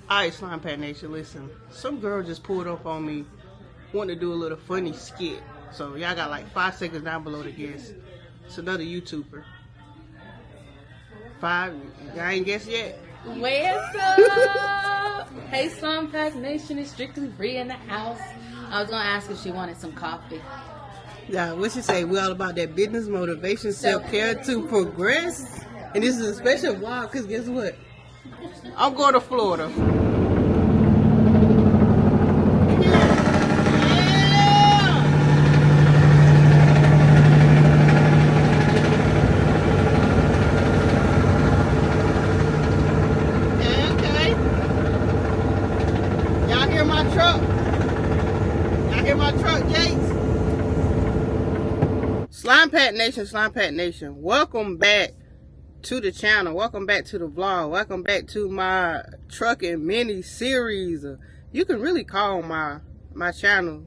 Alright, Slimepack Nation, listen. Some girl just pulled up on me wanting to do a little funny skit. So y'all got like 5 seconds down below to guess. It's another YouTuber. 5, y'all ain't guessed yet? What's up? Hey, Slimepack Nation, is Strictly Free in the house. I was gonna ask if she wanted some coffee. Yeah, what she say? We all about that business, motivation, self-care to progress. And this is a special vlog because guess what? I'm going to Florida. Y'all hear my truck? Y'all hear my truck, Jace? Slimepack Nation, welcome back to the channel. Welcome back to the vlog. Welcome back to my trucking mini series. You can really call my channel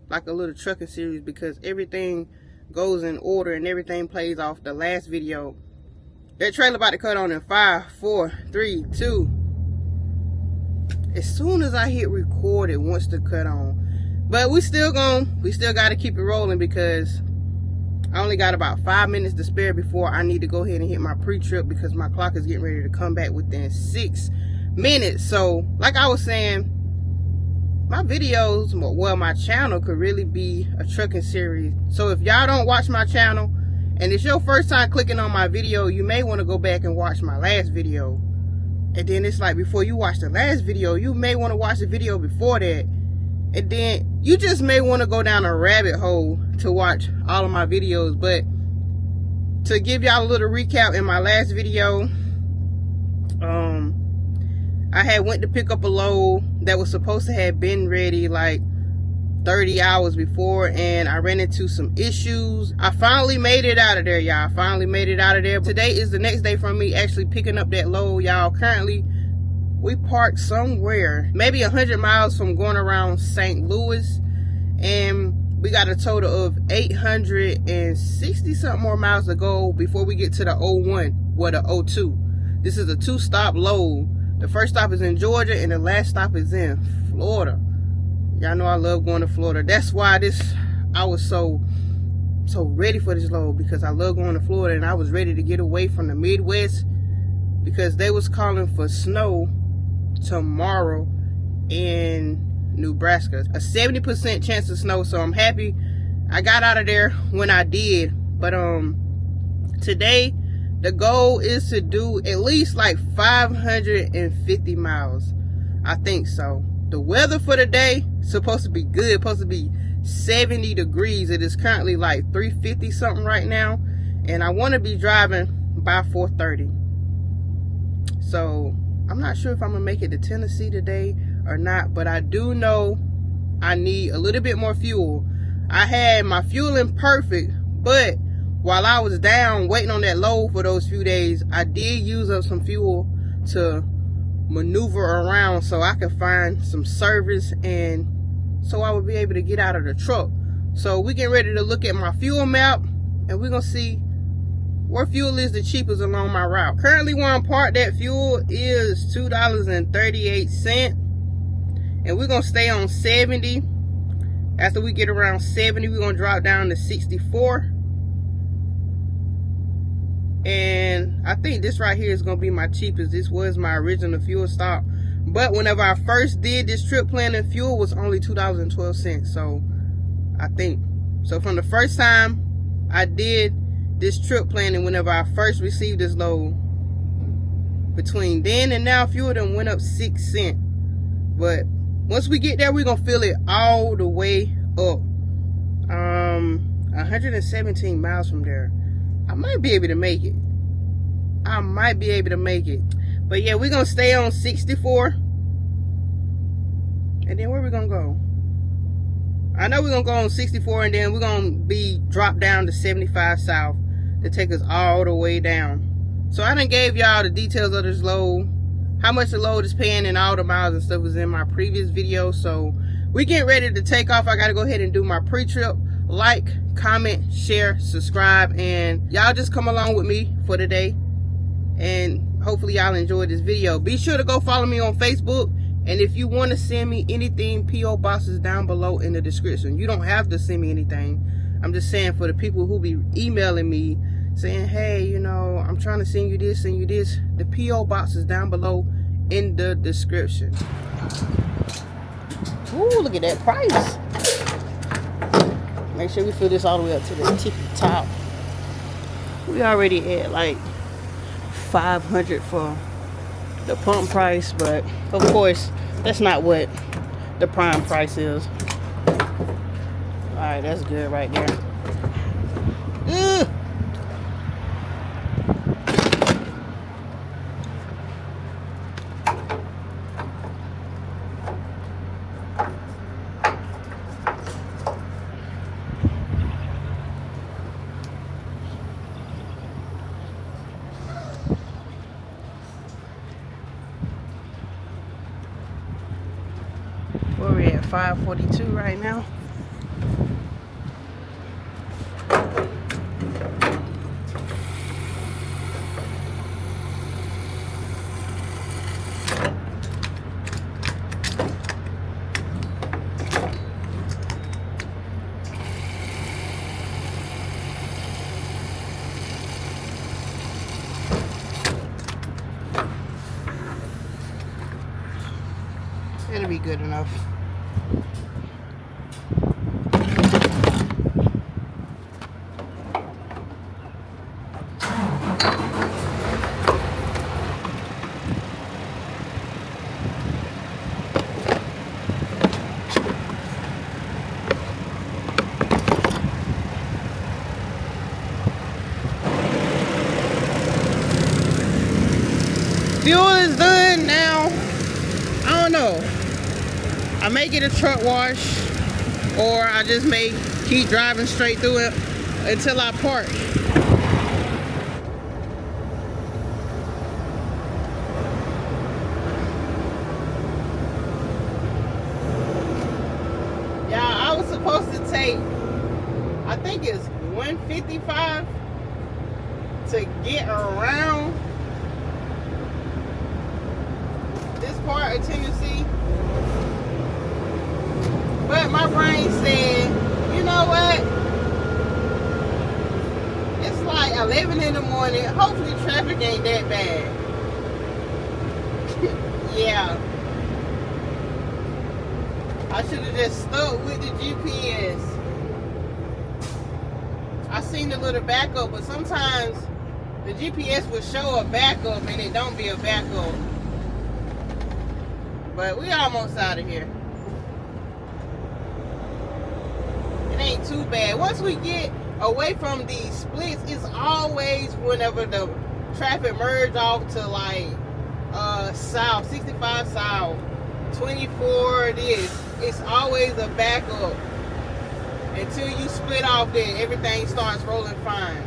like a little trucking series because everything goes in order and everything plays off the last video. That trailer about to cut on in 5, 4, 3, 2. As soon as I hit record, it wants to cut on. But we still got to keep it rolling because I only got about 5 minutes to spare before I need to go ahead and hit my pre-trip because my clock is getting ready to come back within 6 minutes. So, like I was saying, my videos, well, my channel could really be a trucking series. So if y'all don't watch my channel and it's your first time clicking on my video, you may want to go back and watch my last video. And then it's like before you watch the last video, you may want to watch the video before that. And then you just may want to go down a rabbit hole to watch all of my videos. But to give y'all a little recap, in my last video, I had went to pick up a load that was supposed to have been ready like 30 hours before, and I ran into some issues. I finally made it out of there, y'all. I finally made it out of there. Today is the next day from me actually picking up that load, y'all. Currently, we parked somewhere, maybe 100 miles from going around St. Louis, and we got a total of 860 something more miles to go before we get to the 01, or the 02. This is a 2-stop load. The first stop is in Georgia, and the last stop is in Florida. Y'all know I love going to Florida. That's why I was so ready for this load, because I love going to Florida, and I was ready to get away from the Midwest because they was calling for snow tomorrow in Nebraska. A 70% chance of snow, so I'm happy I got out of there when I did. But today the goal is to do at least like 550 miles. I think so. The weather for the day is supposed to be good, supposed to be 70 degrees. It is currently like 350 something right now, and I want to be driving by 4:30. So I'm not sure if I'm gonna make it to Tennessee today or not, but I do know I need a little bit more fuel. I had my fueling perfect, but while I was down waiting on that load for those few days, I did use up some fuel to maneuver around so I could find some service, and so I would be able to get out of the truck. So we get ready to look at my fuel map, and we're gonna see where fuel is the cheapest along my route. Currently where I'm parked at, fuel is $2.38, and we're gonna stay on 70. After we get around 70, we're gonna drop down to 64. And I think this right here is gonna be my cheapest. This was my original fuel stop, but whenever I first did this trip planning, fuel was only $2.12. So I think so from the first time I did this trip planning, whenever I first received this load, between then and now, fuel done went up 6 cents. But once we get there, we're gonna feel it all the way up. 117 miles from there. I might be able to make it. But yeah, we're gonna stay on 64. And then where we gonna go? I know we're gonna go on 64, and then we're gonna be dropped down to 75 south to take us all the way down. So I done gave y'all the details of this load, how much the load is paying, and all the miles and stuff was in my previous video. So we get ready to take off. I gotta go ahead and do my pre-trip. Like, comment, share, subscribe, and y'all just come along with me for today. And hopefully y'all enjoyed this video. Be sure to go follow me on Facebook. And if you want to send me anything, P.O. Box is down below in the description. You don't have to send me anything. I'm just saying for the people who be emailing me saying, hey, you know, I'm trying to send you this, the P.O. Box is down below in the description. Ooh, look at that price. Make sure we fill this all the way up to the tippy top. We already at like $500 for the pump price, but of course that's not what the prime price is. Alright, that's good right there. Ugh. We're at 542 right now. It'll be good enough. Fuel is done now. I don't know. I may get a truck wash, or I just may keep driving straight through it until I park. Yeah, I was supposed to take, I think it's 155 to get around this part of Tennessee. But my brain said, you know what? It's like 11 in the morning. Hopefully traffic ain't that bad. Yeah. I should have just stuck with the GPS. I seen the little backup, but sometimes the GPS will show a backup and it don't be a backup. But we almost out of here. Ain't too bad. Once we get away from these splits, it's always whenever the traffic merge off to like south, 65 south, 24 this, it's always a backup until you split off, then everything starts rolling fine.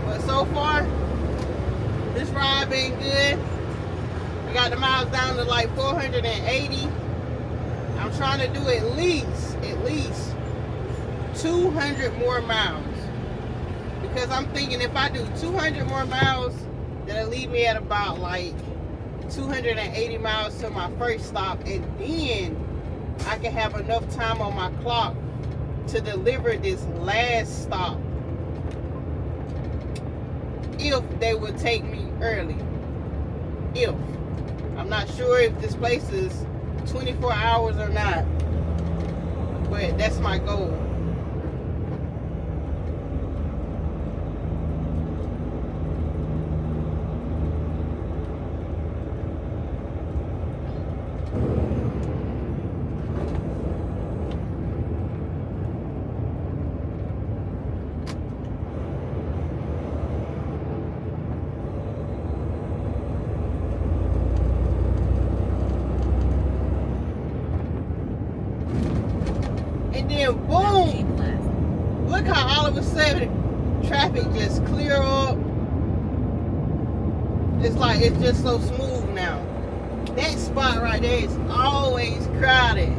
But so far this ride been good. We got the miles down to like 480. I'm trying to do at least 200 more miles. Because I'm thinking if I do 200 more miles, that'll leave me at about like 280 miles to my first stop. And then I can have enough time on my clock to deliver this last stop. If they would take me early. If. I'm not sure if this place is 24 hours or not. But that's my goal. And then boom, look how all of a sudden traffic just clear up. It's like it's just so smooth now. That spot right there is always crowded.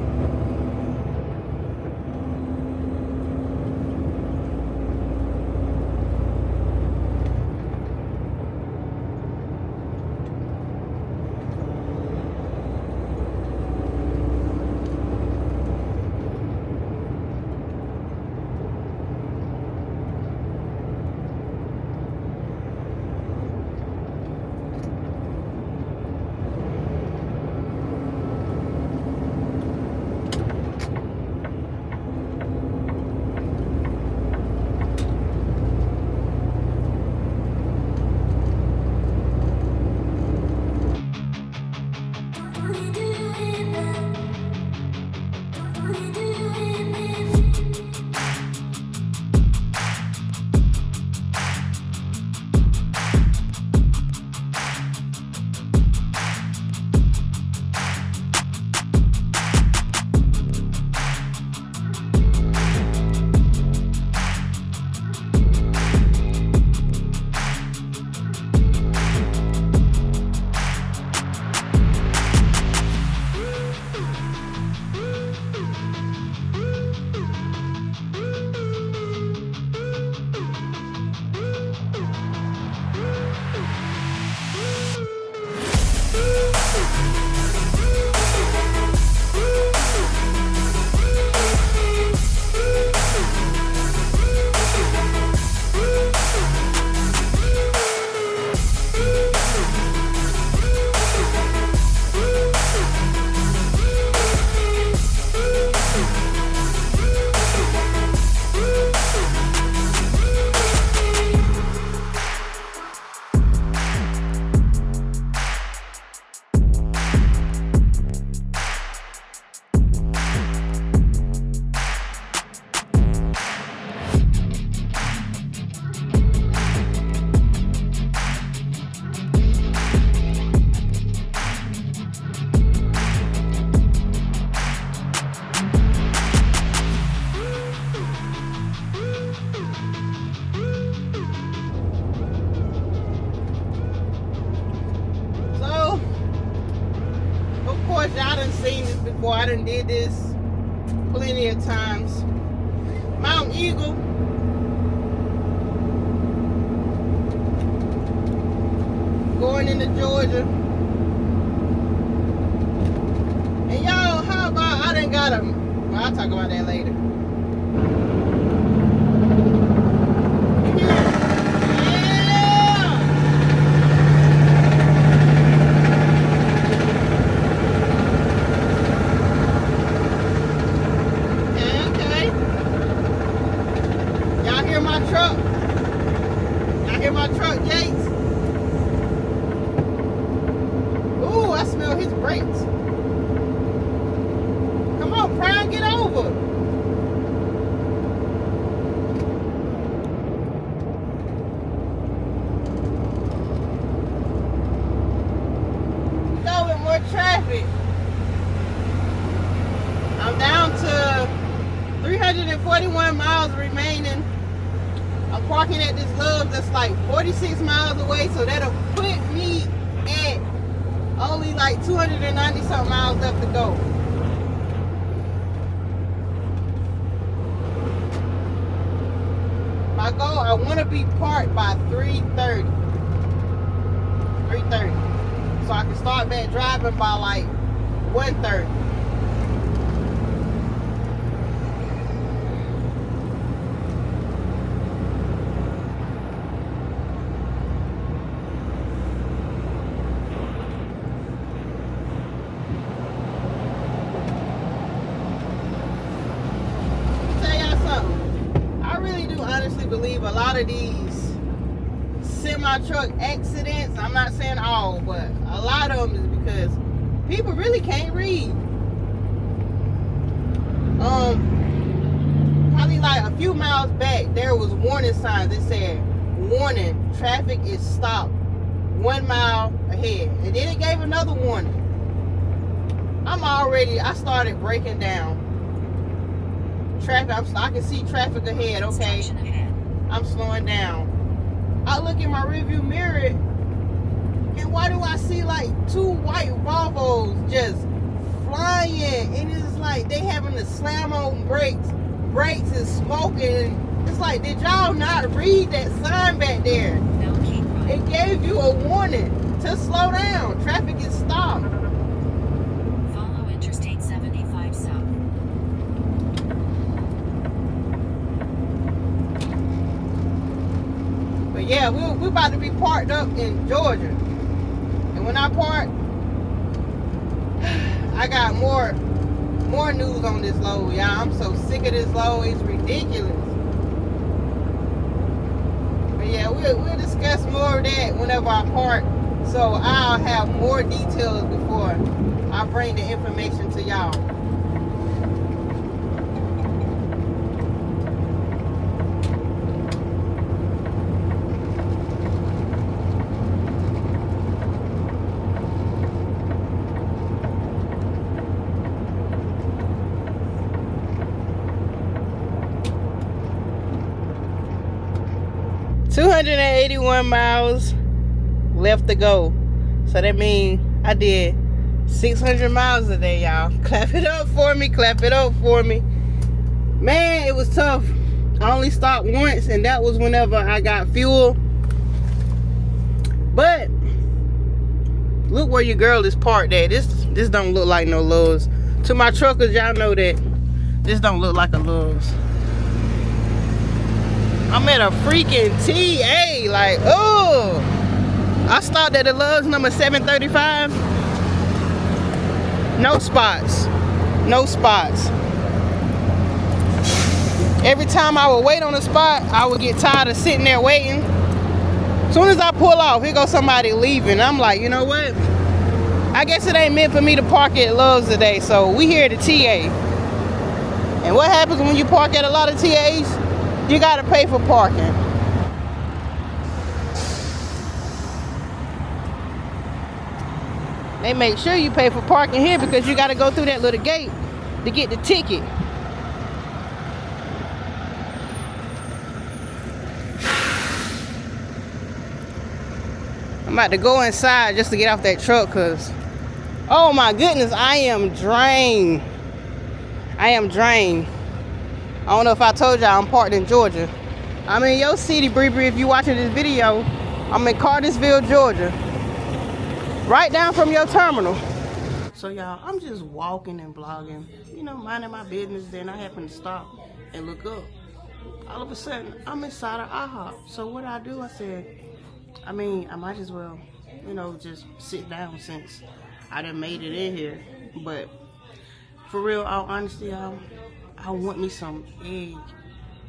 before. I done did this plenty of times. Mount Eagle. Going into Georgia. And y'all, how about I done got them? Well, I'll talk about that later. Traffic. I'm down to 341 miles remaining. I'm parking at this Love's that's like 46 miles away, so that'll put me at only like 290 something miles left to go. My goal, I want to be parked by 3:30. 3:30. So I can start back driving by like 1:30. Tell y'all something. I really do honestly believe a lot of these semi-truck accidents, I'm not saying all, but a lot of them is because people really can't read. Probably like a few miles back, there was warning signs that said, warning, traffic is stopped 1 mile ahead. And then it gave another warning. I started breaking down. Traffic, I can see traffic ahead, okay. I'm slowing down. I look in my rearview mirror, and why do I see like 2 white Volvos just flying? And it's like they having to slam on brakes. Brakes is smoking. It's like, did y'all not read that sign back there? It gave you a warning to slow down. Traffic is stopped. Follow Interstate 75 South. But yeah, we're about to be parked up in Georgia. And when I park, I got more news on this load, y'all. I'm so sick of this load. It's ridiculous. But yeah, we'll discuss more of that whenever I park. So I'll have more details before I bring the information to y'all. $281 miles left to go. So that means I did 600 miles a day, y'all. Clap it up for me. Clap it up for me. Man, it was tough. I only stopped once, and that was whenever I got fuel. But look where your girl is parked at. This don't look like no Lowe's. To my truckers, y'all know that this don't look like a Lowe's. I'm at a freaking TA, like, oh. I stopped at the Love's number 735. No spots. No spots. Every time I would wait on a spot, I would get tired of sitting there waiting. As soon as I pull off, here goes somebody leaving. I'm like, you know what? I guess it ain't meant for me to park at Love's today, so we here at the TA. And what happens when you park at a lot of TAs? You gotta pay for parking. They make sure you pay for parking here because you gotta go through that little gate to get the ticket. I'm about to go inside just to get off that truck because Oh my goodness, I am drained. I am drained. I don't know if I told y'all I'm parked in Georgia. I'm in your city, Bree Bree, if you watching this video. I'm in Cartersville, Georgia. Right down from your terminal. So y'all, I'm just walking and vlogging, you know, minding my business. Then I happen to stop and look up. All of a sudden, I'm inside of IHOP. So what I do, I said, I might as well, you know, just sit down since I done made it in here. But for real, all honesty, y'all, I want me some egg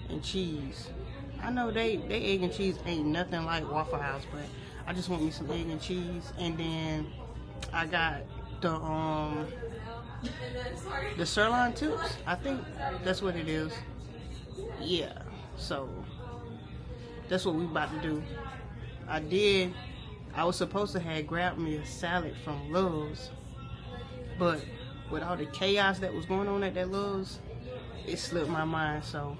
and cheese. I know they egg and cheese ain't nothing like Waffle House, but I just want me some egg and cheese. And then I got the sirloin tips. I think that's what it is. Yeah, so that's what we about to do. I was supposed to have grabbed me a salad from Love's, but with all the chaos that was going on at that Love's, it slipped my mind. So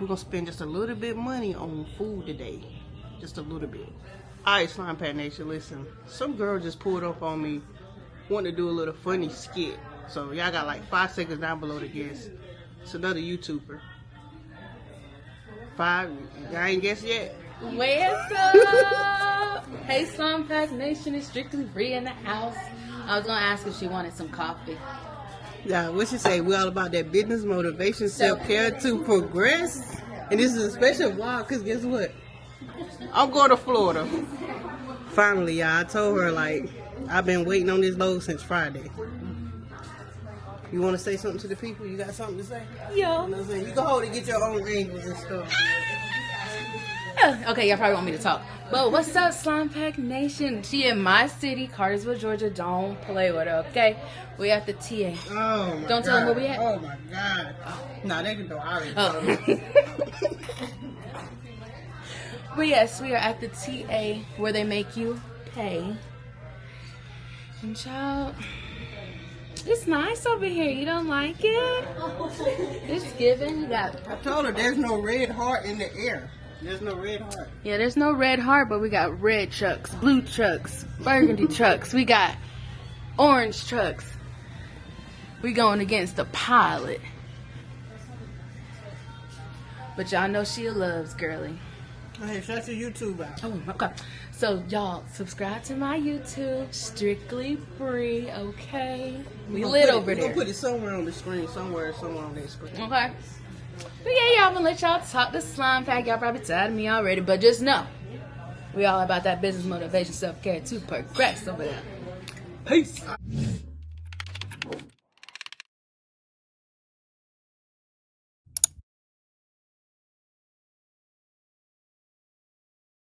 we're gonna spend just a little bit money on food today, just a little bit. Alright, Slime Pack Nation, listen, some girl just pulled up on me wanting to do a little funny skit. So y'all got like 5 seconds down below to guess. It's another YouTuber. 5, y'all ain't guessed yet? What's up? Hey, Slimepack Nation, it's Strictly Free in the house. I was gonna ask if she wanted some coffee. Yeah, what you say? We all about that business, motivation, self-care to progress. And this is a special vlog, because guess what? I'm going to Florida. Finally, y'all. I told her, like, I've been waiting on this load since Friday. You want to say something to the people? You got something to say? Yo. You know what I'm saying? You can hold it, get your own angles and stuff. Okay, y'all probably want me to talk. But what's up, Slimepack Nation? She in my city, Cartersville, Georgia. Don't play with her, okay? We at the TA. Oh, my Don't God. tell them where we at. Oh, my God. No, they can go out. But yes, we are at the TA where they make you pay. And child, it's nice over here. You don't like it? It's giving. You got. I told her there's no red heart in the air. There's no red heart. Yeah, there's no red heart, but we got red trucks, blue trucks, burgundy trucks. We got orange trucks. We going against the pilot. But y'all know she loves girly. Hey, shut your YouTube out. Oh, okay. So y'all subscribe to my YouTube, Strictly Free, okay? We lit over there. We're gonna put it somewhere on the screen, somewhere on that screen. Okay. But yeah, y'all, I'm gonna let y'all talk to Slime Pack. Y'all probably tired of me already, but just know, we all about that business, motivation, self-care to progress over there. Peace.